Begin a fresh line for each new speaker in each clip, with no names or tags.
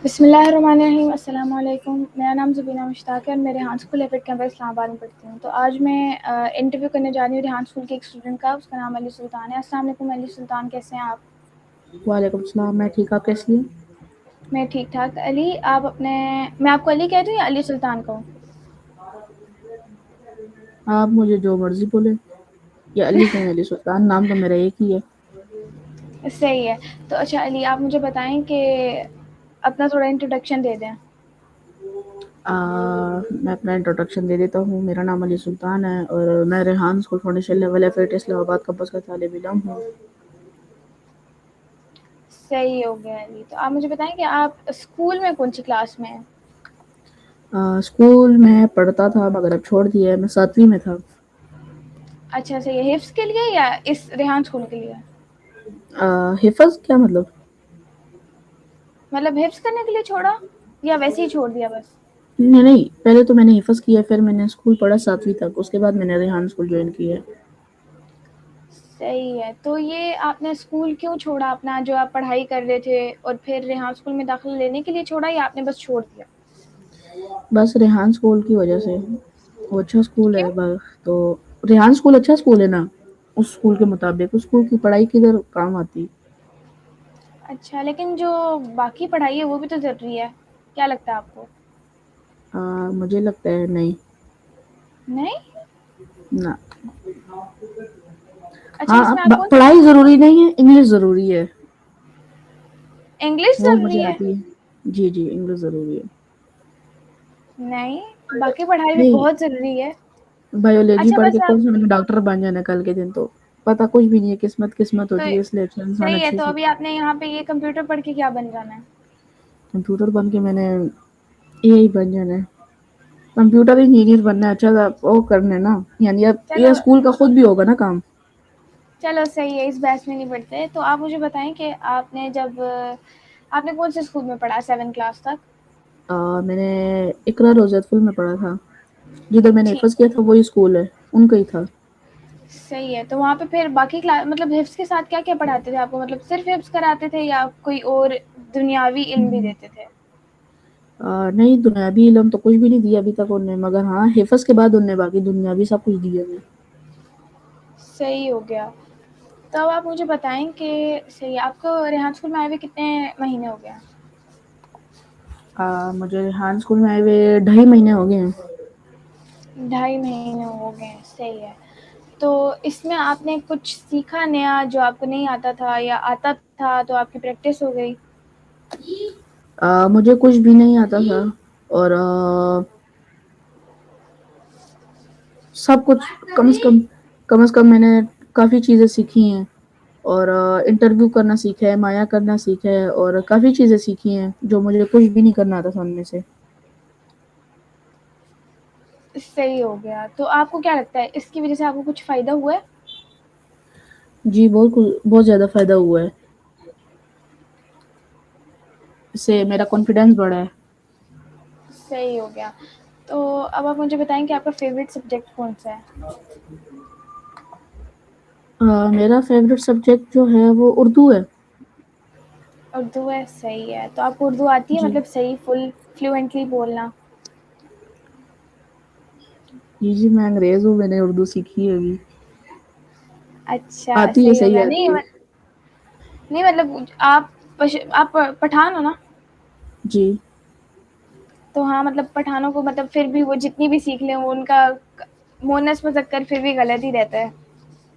बिस्मिल्लाहिर्रहमानिर्रहीम, अस्सलाम वालेकुम। मेरा नाम ज़ुबीना मुश्ताक है और मैं Rehan school aphid campus Islamabad में पढ़ती हूँ। तो आज मैं इंटरव्यू करने जा रही हूँ रेहान स्कूल के एक स्टूडेंट का, उसका नाम अली सुल्तान है। अस्सलाम वालेकुम अली सुल्तान, कैसे हैं आप?
वालेकुम सलाम। मैं ठीक, आप कैसी हैं?
मैं ठीक-ठाक। अली, आप अपने मैं आपको अली कह दूँ या अली सुल्तान कहूँ?
आप मुझे जो मर्ज़ी बोलें, या अली कहें, अली सुल्तान, नाम तो मेरा एक ही है।
सही है। तो अच्छा अली, आप मुझे बताएँ कि अपना थोड़ा इंट्रोडक्शन दे दें।
मैं अपना इंट्रोडक्शन दे देता हूँ। मेरा नाम अली सुल्तान है और मैं Rehan school foundation level aphid Islamabad campus का तालिब इल्म हूँ।
सही हो गया अली। तो आप मुझे बताएँ कि आप स्कूल में कौन-सी क्लास में हैं?
स्कूल में पढ़ता था मगर अब छोड़ दिया है, मैं 7वीं में था।
अच्छा, सही है। हिफ्ज़ के लिए या इस रेहान स्कूल के लिए?
हिफ़्ज़ क्या मतलब?
मतलब हिफ्ज़ करने के लिए छोड़ा या वैसे ही छोड़ दिया बस?
नहीं नहीं, पहले तो मैंने हिफ़्ज़ किया, फिर मैंने स्कूल पढ़ा 7वीं तक, उसके बाद मैंने रेहान स्कूल ज्वाइन किया है।
सही है। तो ये आपने स्कूल क्यों छोड़ा अपना, जो आप पढ़ाई कर रहे थे, और फिर रेहान स्कूल में दाखिला लेने के लिए छोड़ा या आपने बस छोड़ दिया?
बस रेहान स्कूल की वजह से। वो अच्छा स्कूल
क्यों?
है, तो रेहान स्कूल अच्छा स्कूल है ना, उस स्कूल के मुताबिक उस स्कूल की पढ़ाई किधर काम आती।
अच्छा, लेकिन जो बाकी पढ़ाई है वो भी तो ज़रूरी है। क्या लगता है आपको?
मुझे लगता है नहीं।
नहीं?
ना।
अच्छा,
हाँ,
इसमें आप कौन-सा
पढ़ाई
सब्जेक्ट
जरूरी
पढ़ाते
नहीं है, इंग्लिश जरूरी है।
हैं? इंग्लिश
वो
ज़रूरी
मुझे
है?
आती है। जी जी, इंग्लिश जरूरी है।
नहीं, बाकी पढ़ाई भी
नहीं,
बहुत ज़रूरी है।
बायोलॉजी
अच्छा,
पढ़
बस
के
आप
कौन सा मैंने डॉक्टर बन जाना कल के दिन, तो पता कुछ भी नहीं है। किस्मत किस्मत
तो
होती है, इसलिए अच्छा इंसान
सही है,
अच्छे
तो
से।
अभी आपने यहाँ पे ये कंप्यूटर पढ़ के क्या बन जाना है?
कंप्यूटर बन के मैंने यही बन जाना है, कंप्यूटर इंजीनियर बनना है। अच्छा सा वो करना है ना, यानी अब
चलो
ये स्कूल का खुद भी होगा ना काम।
चलो सही है, इस बहस में नहीं पढ़ते। तो आप मुझे बताएँ कि आपने कौन से स्कूल में पढ़ा 7 क्लास तक?
मैंने इकरा रोज़ेतफुल में पढ़ा था, जिधर मैंने
ठीक
हिफ़्ज़ किया था वही स्कूल है, उनका ही था।
सही है। तो वहाँ पे फिर बाकी मतलब हिफ्ज़ के साथ क्या-क्या पढ़ाते थे आपको? मतलब सिर्फ़ हिफ्ज़ कराते थे या कोई और दुनियावी इल्म भी देते थे?
नहीं, दुनियावी इल्म तो कुछ भी नहीं दिया अभी तक उन्होंने, मगर हाँ, हिफ़्ज़ के बाद उन्होंने बाकी दुनियावी सब कुछ दिया है।
सही हो गया। तो अब आप मुझे बताएँ कि सही है, आपको रेहान स्कूल में आए हुए कितने महीने हो गए हैं?
मुझे रेहान स्कूल में आए हुए 2.5 महीने हो गए हैं।
2.5 महीने हो गए हैं, सही है। तो इसमें आपने कुछ सीखा नया जो आपको नहीं आता था, या आता था तो आपकी प्रैक्टिस हो गई?
मुझे कुछ भी नहीं आता था, और सब कुछ कम से कम मैंने काफ़ी चीज़ें सीखी हैं, और इंटरव्यू करना सीखा है, माया करना सीखा है, और काफ़ी चीज़ें सीखी हैं जो मुझे कुछ भी नहीं करना आता था उनमें से।
सही हो गया। तो आपको क्या लगता है इसकी वज़ह से आपको कुछ फ़ायदा हुआ है?
जी, बहुत ज़्यादा फ़ायदा हुआ है। इससे मेरा कॉन्फिडेंस बढ़ा है।
सही हो गया। तो अब आप मुझे बताएँ कि आपका फ़ेवरेट सब्जेक्ट कौन-सा है?
मेरा फ़ेवरेट सब्जेक्ट जो है वो उर्दू है।
उर्दू है, सही है। तो आपको उर्दू आती है,
जी।
मतलब सही फुल फ्लुएंटली बोलना?
जी, जी, मैं अंग्रेज़ हूँ, मैंने उर्दू सीखी है अभी।
अच्छा,
आती है,
सही हो
सही
गया।
आती है।
नहीं मतलब आप पठान हो ना?
जी।
तो हाँ, मतलब पठानों को मतलब फिर भी वो जितनी भी सीख लें, वो उनका मुअन्नस मुज़क्कर फिर भी गलत ही रहता है,
नहीं,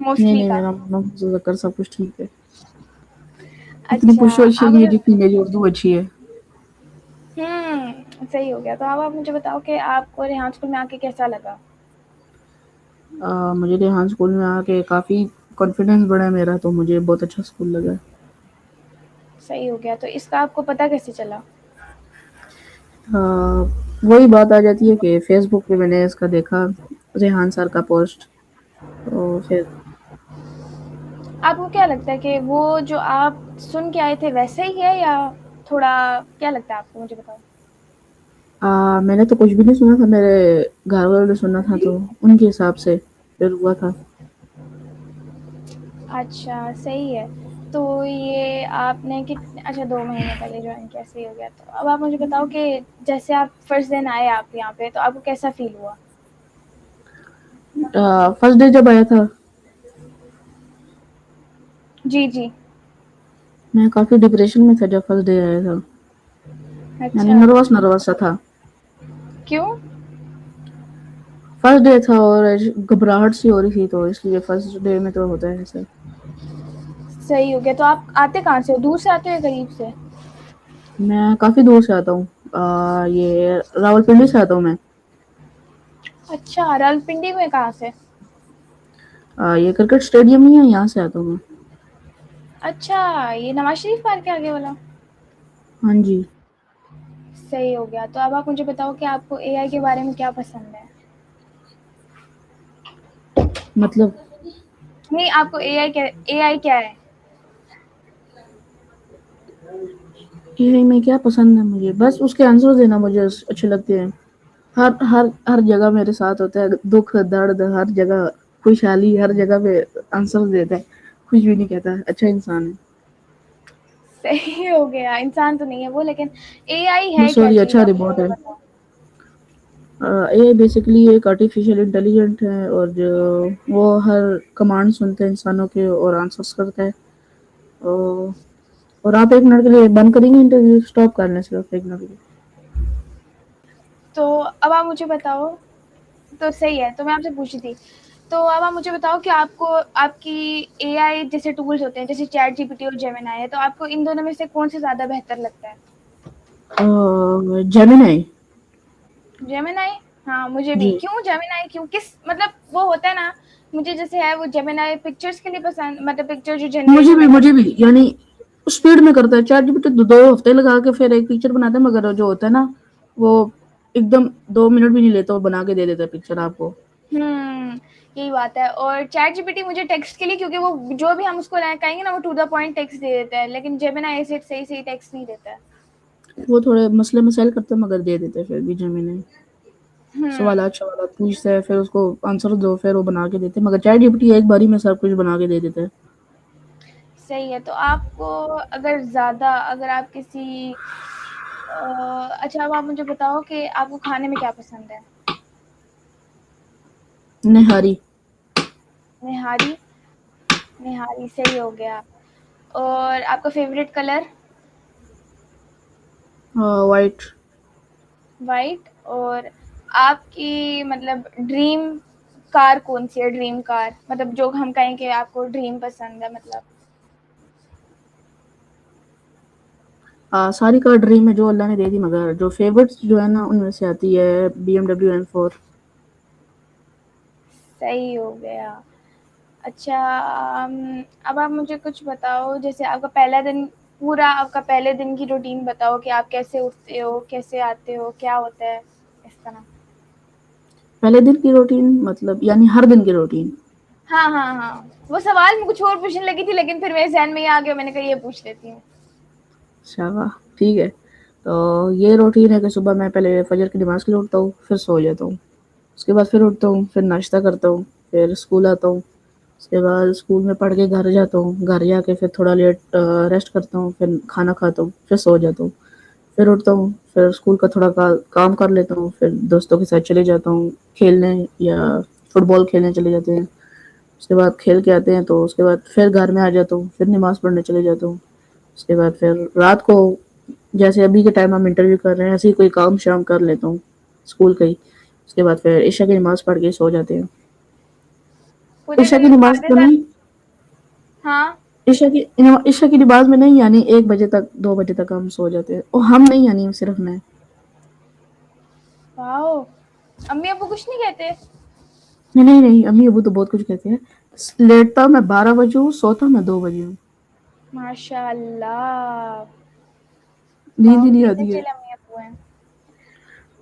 मोस्टली
नहीं,
का।
मेरा मुज़क्कर सब कुछ ठीक है। इतनी
अच्छा,
पुश अच्छी
आप
नहीं है
मुझे
जितनी मेरी उर्दू अच्छी है।
सही हो गया। तो अब आप मुझे बताओ कि आपको रेहान स्कूल में आके कैसा लगा?
मुझे रेहान स्कूल में आके काफ़ी कॉन्फिडेंस बढ़ा है मेरा, तो मुझे बहुत अच्छा स्कूल लगा है।
सही हो गया। तो इसका आपको पता कैसे चला?
वही बात आ जाती है कि फ़ेसबुक पे मैंने इसका देखा, रेहान सर का पोस्ट, तो फिर
आपको क्या लगता है कि वो जो आप सुन के आए थे वैसा ही है, या थोड़ा क्या लगता है आपको, मुझे बताओ?
मैंने तो कुछ भी नहीं सुना था, मेरे घर वालों ने सुना था, तो उनके हिसाब से फिर हुआ था।
अच्छा, सही है। तो ये आपने कितने, अच्छा 2 महीने पहले जॉइन किया, सही हो गया। तो अब आप मुझे बताओ कि जैसे आप फर्स्ट दिन आए आप यहाँ पे, तो आपको कैसा फ़ील हुआ?
फर्स्ट डे जब आया था,
जी, जी।
मैं काफ़ी डिप्रेशन में था जब फर्स्ट डे आया था। यानी
अच्छा,
नर्वस सा था।
क्यों?
फर्स्ट डे था और घबराहट सी हो रही थी, तो इसलिए फर्स्ट डे में तो होता है ऐसा।
सही हो गया। तो आप आते कहाँ से हो? दूर से आते हो या करीब से?
मैं काफ़ी दूर से आता हूँ। ये रावलपिंडी से आता हूँ मैं।
अच्छा, रावलपिंडी में कहाँ से?
ये क्रिकेट स्टेडियम ही है, यहाँ से आता हूँ मैं।
अच्छा, ये नवाज़ शरीफ पार्क के आगे वाला?
हाँ जी।
सही हो गया। तो अब आप मुझे बताओ कि आपको एआई के बारे में क्या पसंद है?
मतलब
नहीं, आपको एआई क्या है?
एआई में क्या पसंद है मुझे, बस उसके आंसर देना मुझे अच्छे लगते हैं। हर जगह मेरे साथ होता है, दुख दर्द हर जगह, खुशहाली हर जगह पे आंसर देता है। कुछ भी नहीं कहता, अच्छा इंसान है।
सही हो गया। इंसान तो नहीं है वो, लेकिन एआई है क्या
सॉरी,
चीज़
अच्छा
आप
रिपोर्ट
मुझे
है।
बताओ?
एआई बेसिकली एक आर्टिफिशियल इंटेलिजेंट है, और जो वो हर कमांड सुनते हैं इंसानों के और आंसर्स करता है। और और आप एक मिनट के लिए बंद करेंगे इंटरव्यू, स्टॉप करने सिर्फ एक मिनट के लिए।
तो अब आप मुझे बताओ, तो सही है, तो मैं आपसे पूछी थी। तो अब आप मुझे बताओ कि आपको आपकी एआई जैसे टूल्स होते हैं, जैसे चैट जीपीटी और जेमिनी है, तो आपको इन दोनों में से कौन से ज़्यादा बेहतर लगता है?
जेमिनी।
जेमिनी? हाँ, मुझे भी।
जी।
क्यों जेमिनी क्यों? किस मतलब वो होता है ना, मुझे जैसे है वो जेमिनी पिक्चर्स के लिए पसंद, मतलब पिक्चर जो जनरेशन है वो।
मुझे भी यानी स्पीड में करता है। चैट जीपीटी दो हफ्ते लगा के फिर एक पिक्चर बनाता है, मगर जो होता है ना, वो एकदम 2 मिनट भी नहीं लेता, वो बना के दे देता है पिक्चर आपको।
यही बात है। और चैट जीपीटी मुझे टेक्स्ट के लिए, क्योंकि वो जो भी हम उसको कहेंगे ना वो टू द पॉइंट टेक्स्ट दे देता है, लेकिन जेमिनी ऐसे सही सही टेक्स्ट नहीं देता है।
वो थोड़े मसले मसाइल करते हैं, मगर दे देते हैं फिर भी जेमिनी। सवाल पूछता है, फिर उसको आंसर दो, फिर वो बना के देते हैं, मगर चैट जीपीटी एक बारी में सब कुछ बना के दे देता है।
सही है। तो आपको अगर ज़्यादा, अगर आप किसी अच्छा, अब आप मुझे बताओ कि आपको खाने में क्या पसंद है?
निहारी।
निहारी? निहारी, सही हो गया। और आपका फेवरेट कलर?
वाइट।
वाइट। और आपकी मतलब ड्रीम कार कौन सी है? ड्रीम कार मतलब जो हम कहें कि आपको ड्रीम पसंद है, मतलब।
सारी का ड्रीम है जो अल्लाह ने दे दी, मगर जो फेवरेट्स जो है ना, उनमें से आती है BMW M4।
सही हो गया। अच्छा, अब आप मुझे कुछ बताओ, जैसे आपका पहला दिन, पूरा आपका पहले दिन की रूटीन बताओ कि आप कैसे उठते हो, कैसे आते हो, क्या होता है, इस तरह।
पहले दिन की रूटीन मतलब यानी हर दिन की रूटीन।
हाँ, हाँ, हाँ। वो सवाल मैं कुछ और पूछने लगी थी, लेकिन फिर मेरे ज़हन में ये आ गया, मैंने कहा ये पूछ लेती हूँ।
शाबाश, ठीक है। तो ये रूटीन है कि सुबह मैं पहले फजर की नमाज के लिए उठता हूँ, फिर सो जाता हूँ। उसके बाद फिर उठता हूँ, फिर नाश्ता करता हूँ, फिर स्कूल आता हूँ। उसके बाद स्कूल में पढ़ के घर जाता हूँ, घर जाके फिर थोड़ा लेट रेस्ट करता हूँ, फिर खाना खाता हूँ, फिर सो जाता हूँ। फिर उठता हूँ, फिर स्कूल का थोड़ा काम कर लेता हूँ, फिर दोस्तों के साथ चले जाता हूँ खेलने, या फुटबॉल खेलने चले जाते हैं। उसके बाद खेल के आते हैं, तो उसके बाद फिर घर में आ जाता हूँ, फिर नमाज पढ़ने चले जाता हूँ। उसके बाद फिर रात को, जैसे अभी के टाइम हम इंटरव्यू कर रहे हैं, ऐसे ही कोई काम शाम कर लेता हूँ स्कूल का ही। उसके बाद फिर ईशा की नमाज पढ़ के सो जाते हैं।
पूरे
ईशा
दिन
की नमाज
आधे
तो
दिन।
नहीं,
हाँ।
ईशा की नमाज में नहीं, यानी 1 बजे तक 2 बजे तक हम सो जाते हैं, और हम नहीं, यानी सिर्फ मैं।
वाओ। अम्मी अब्बू कुछ नहीं कहते?
नहीं नहीं नहीं, अम्मी अबू तो बहुत कुछ कहते हैं। लेटता मैं 12 बजे हूँ, सोता मैं 2 बजे हूँ।
माशाल्लाह।
नींद
वाओ,
ही नहीं
कितने
आती है।
चिल अम्मी अब्बू हैं।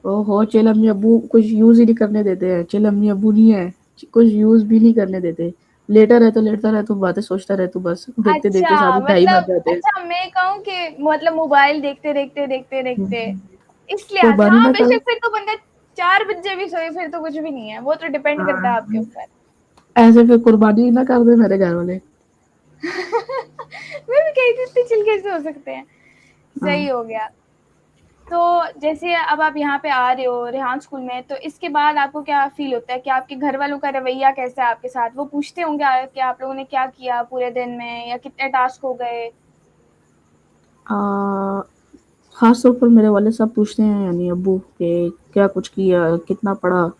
ओहो, चिल अम्मी अबू कुछ यूज ही नहीं करने देते हैं। चिल अम्मी अबू नहीं है, कुछ यूज भी नहीं करने देते। लेटा रहे तू, बातें सोचता रहे तू, बस देखते देखते
अच्छा,
साथ 2:30 बज
मतलब
जाते हैं।
अच्छा मैं कहूँ कि मतलब मोबाइल देखते देखते देखते देखते इस लिहाज से,
कुर्बानी
हाँ
ना कर।
बेशक फिर तो बंदा 4 बजे भी सोए फिर तो कुछ भी नहीं है, वो तो डिपेंड करता है आपके
हाँ,
ऊपर।
ऐसे फिर कुर्बानी ना कर दे मेरे घर वाले।
मैं भी कही थी इतने चिल कैसे हो सकते हैं।
हाँ।
सही हो गया। तो जैसे अब आप यहाँ पे आ रहे हो रेहान स्कूल में, तो इसके बाद आपको क्या फील होता है कि आपके घर वालों का रवैया कैसा है आपके साथ? वो पूछते होंगे कि आप लोगों ने क्या किया पूरे दिन में, या कितने टास्क हो गए?
आ, खास तौर पर मेरे वाले साहब पूछते हैं, यानी अब्बू के क्या कुछ किया, कितना पढ़ा,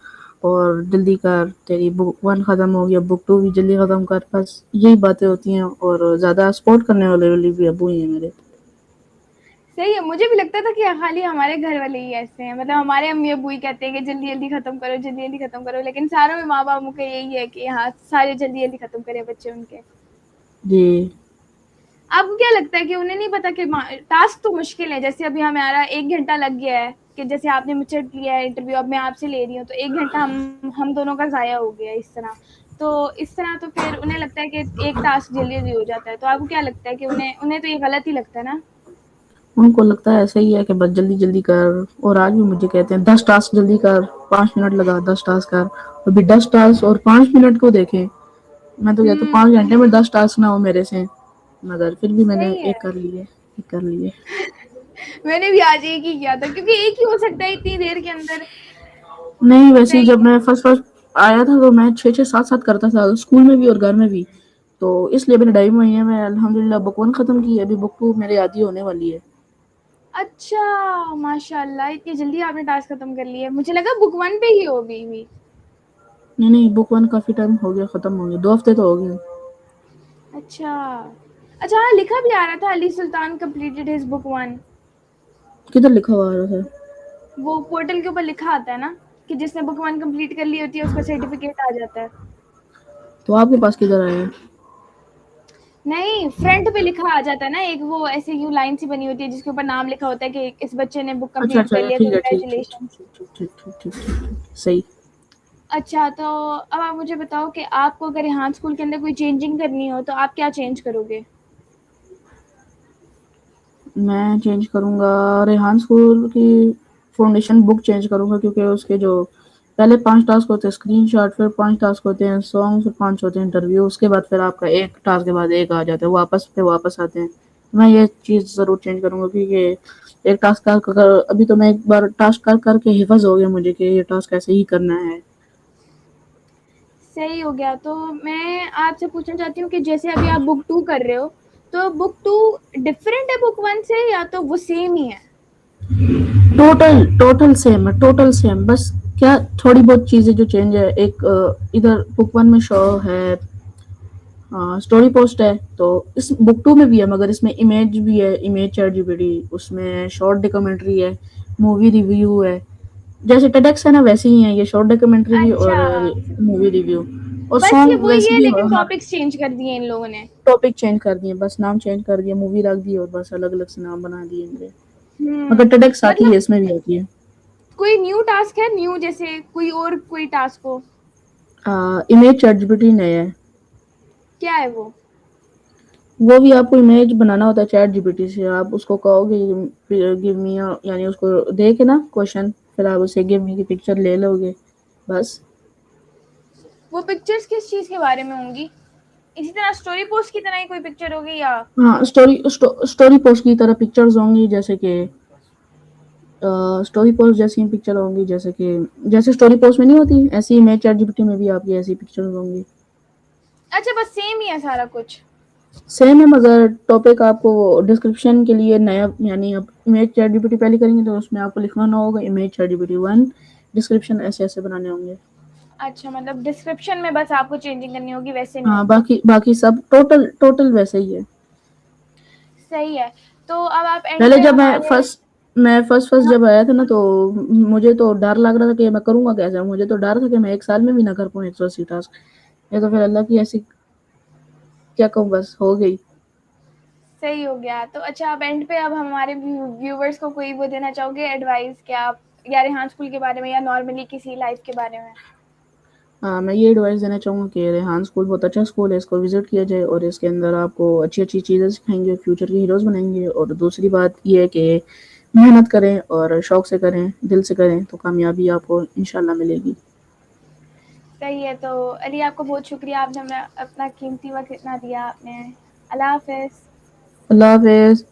और जल्दी कर, तेरी बुक 1 खत्म हो गया, बुक 2 भी जल्दी खत्म कर, बस यही बातें होती हैं। और ज्यादा सपोर्ट करने वाले भी अब्बू ही हैं मेरे।
सही है, मुझे भी लगता था कि खाली हमारे घर वाले ही ऐसे हैं, मतलब हमारे अम्मी अब्बू ही कहते हैं कि जल्दी जल्दी खत्म करो, जल्दी जल्दी खत्म करो, लेकिन सारों में माँ बाप का यही है कि हाँ सारे जल्दी जल्दी खत्म करें बच्चे उनके।
जी।
आपको क्या लगता है कि उन्हें नहीं पता कि टास्क तो मुश्किल है, जैसे अभी हमारा 1 घंटा लग गया है, कि जैसे आपने मुझसे लिया है इंटरव्यू, अब मैं आपसे ले रही हूँ, तो 1 घंटा हम दोनों का जाया हो गया इस तरह। तो इस तरह तो फिर उन्हें लगता है कि एक टास्क जल्दी जल्दी हो जाता है, तो आपको क्या लगता है कि उन्हें उन्हें तो ये गलत ही लगता है ना?
उनको लगता है ऐसा ही है कि बस जल्दी जल्दी कर, और आज भी मुझे कहते हैं 10 टास्क जल्दी कर, 5 मिनट लगा, 10 टास्क कर। अभी 10 टास्क और 5 मिनट को देखें, मैं तो कहता हूँ 5 घंटे में 10 टास्क ना हो मेरे से, मगर फिर भी मैंने
सही है।
एक कर लिए, एक कर लिए।
मैंने भी आज एक ही किया था, क्योंकि एक ही हो सकता है इतनी देर के अंदर।
नहीं, वैसे ही
सही
जब
है।
मैं फर्स्ट फर्स्ट आया था तो मैं 6 6 7 7 करता था, स्कूल में भी और घर में भी। तो इसलिए मैंने 2.5 महीने में अल्हम्दुलिल्लाह बुक 1 खत्म की है, अभी बुक 2 मेरे आधी होने वाली है।
अच्छा, माशाल्लाह इतनी जल्दी आपने टास्क खत्म कर लिया, मुझे लगा बुक 1 पे ही हो अभी भी।
नहीं नहीं, बुक 1 काफी टाइम हो गया, खत्म हो गया, 2 हफ्ते तो हो गए।
अच्छा। अच्छा, हाँ, लिखा भी आ रहा था अली सुल्तान कंप्लीटेड हिज बुक 1।
किधर लिखा हुआ है?
वो पोर्टल के ऊपर लिखा आता है ना, कि जिसने बुक 1 कंप्लीट कर ली होती है उसका सर्टिफिकेट आ जाता है।
तो आपके पास किधर आया है?
नहीं, फ्रंट पे लिखा आ जाता है ना, एक वो ऐसे यूं लाइन सी बनी होती है जिसके ऊपर नाम लिखा होता है कि इस बच्चे ने बुक
अच्छा
कंप्लीट
अच्छा
कर
अच्छा,
लिया,
ठीक है, ठीक ठीक ठीक
कांग्रेचुलेशन।
ठीक ठीक ठीक ठीक ठीक ठीक ठीक, सही।
अच्छा, तो अब आप मुझे बताओ कि आपको अगर यहाँ स्कूल के अंदर कोई चेंजिंग करनी हो तो आप क्या चेंज करोगे?
मैं चेंज करूंगा रेहान स्कूल की फाउंडेशन बुक चेंज करूंगा, क्योंकि उसके जो पहले 5 टास्क होते हैं स्क्रीनशॉट, फिर 5 टास्क होते हैं सॉन्ग, फिर 5 होते हैं इंटरव्यू, उसके बाद फिर आपका एक टास्क के बाद एक आ जाता है, वापस पे वापस आते हैं। तो मैं ये चीज़ ज़रूर चेंज करूंगा, क्योंकि एक टास्क कर कर अभी तो मैं एक बार टास्क कर करके हिफज हो गया मुझे कि ये टास्क ऐसे ही करना है।
सही हो गया। तो मैं आपसे पूछना चाहती हूँ कि जैसे अभी आप बुक 2 कर रहे हो, तो बुक 2 डिफरेंट है बुक 1 से, या तो वो सेम ही है?
टोटल टोटल सेम है, टोटल सेम, बस क्या थोड़ी बहुत चीजें जो चेंज है, एक इधर बुक 1 में शो है, स्टोरी पोस्ट है, तो इस बुक 2 में भी है, मगर इसमें इमेज भी है, इमेज चैट जीपीटी, उसमें शॉर्ट डॉक्यूमेंट्री है, मूवी रिव्यू है। जैसे टेडेक्स है ना, वैसे ही है ये, शॉर्ट डॉक्यूमेंट्री भी और
अच्छा,
मूवी रिव्यू, और
बस ये
सॉन्ग
वही
वैसे
है,
भी।
लेकिन
हाँ,
टॉपिक्स चेंज कर दिए इन लोगों ने।
टॉपिक चेंज कर दिए, बस नाम चेंज कर दिया, मूवी रख दी, और बस अलग अलग से नाम बना दिए इनके।
हम्म।
मगर टेडेक्स आती
मतलब
है, इसमें भी आती है।
कोई न्यू टास्क है, न्यू जैसे कोई और कोई टास्क हो?
इमेज चैट जीपीटी नया है।
क्या है वो?
वो भी आपको इमेज बनाना होता है चैट जीपीटी से, आप उसको कहोगे गिव मी, यानी उसको दे के ना क्वेश्चन, फिर आप उसे गिव मी की पिक्चर ले लोगे, बस।
वो पिक्चर्स किस चीज के बारे में होंगी? इसी तरह स्टोरी पोस्ट की तरह ही कोई पिक्चर होगी, या?
हाँ, स्टोरी पोस्ट की तरह पिक्चर्स होंगी, जैसे कि स्टोरी पोस्ट जैसी पिक्चर होंगी, जैसे कि जैसे स्टोरी पोस्ट में नहीं होती, ऐसी इमेज चैट जीपीटी में भी आपकी ऐसी पिक्चर्स होंगी।
अच्छा, बस सेम ही है सारा कुछ।
सेम है, मगर टॉपिक आपको डिस्क्रिप्शन के लिए नया, यानी आप इमेज चैट जीपीटी पहले करेंगे तो उसमें आपको लिखना ना होगा इमेज चैट जीपीटी 1, डिस्क्रिप्शन ऐसे ऐसे बनाने होंगे।
अच्छा, मतलब डिस्क्रिप्शन में बस आपको चेंजिंग करनी होगी, वैसे नहीं
हाँ,
होगी।
बाकी बाकी सब टोटल टोटल वैसे ही है।
सही है। तो अब आप एंड
पहले
पे
जब
हमारे।
मैं फर्स्ट फर्स्ट जब आया था ना, तो मुझे तो डर लग रहा था कि मैं करूंगा कैसे, मुझे तो डर था कि मैं एक साल में भी ना कर पाऊँ 180 टास्क। ये तो फिर अल्लाह की ऐसी, क्या कहूँ, बस हो गई।
सही हो गया। तो अच्छा, अब एंड पे अब हमारे व्यूवर्स को कोई वो देना चाहोगे एडवाइस, क्या आप या रेहान स्कूल के बारे में, या नॉर्मली किसी लाइफ के बारे में?
हाँ, मैं ये एडवाइस देना चाहूँगा कि रेहान स्कूल बहुत अच्छा स्कूल है, इसको विजिट किया जाए, और इसके अंदर आपको अच्छी अच्छी चीज़ें सिखाएंगे, फ्यूचर के हीरोज़ बनाएंगे। और दूसरी बात ये है कि मेहनत करें और शौक से करें, दिल से करें, तो कामयाबी आपको इंशाल्लाह मिलेगी।
सही है। तो अली, आपको बहुत शुक्रिया, आपने हमें अपना कीमती वक्त इतना दिया आपने। अल्लाह हाफ़िज़।
अल्लाह हाफ़िज़।